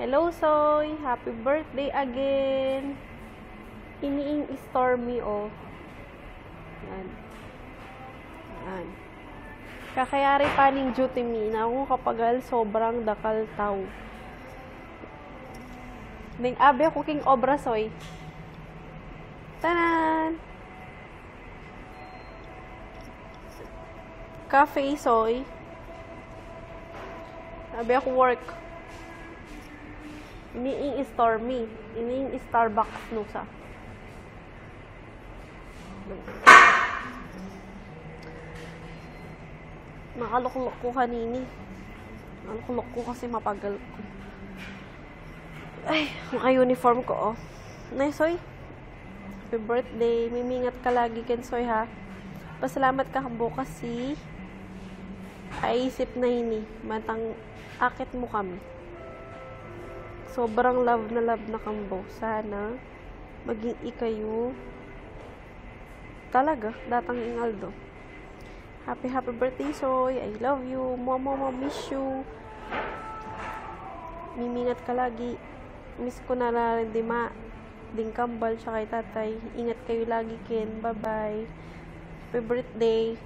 Hello, Soy! Happy birthday again! Iniing Stormy, oh. Yan. Yan. Kakayari paning duty mi na ako kapagal sobrang dakal tao. Ning abe ako king obra, Soy. Tanan! Cafe, Soy. Abe ako work. Iniing Stormy. Iniing Starbucks nusa. Nakaluklok ko kanini. Nakaluklok ko kasi mapagal ko. Ay, naka-uniform ko, oh. Nay, Soy. Happy birthday. Mimingat ka lagi ken, Soy, ha. Pasalamat ka bukas si aisip na ini. Matang akit mo kami. Sobrang love na kambo. Sana maging ikayo talaga datang ingaldo. Happy birthday, Soy. I love you. Mama, miss you. Mimingat ka lagi. Miss ko na rin ding kambal siya kay tatay. Ingat kayo lagi, Ken. Bye-bye. Happy birthday.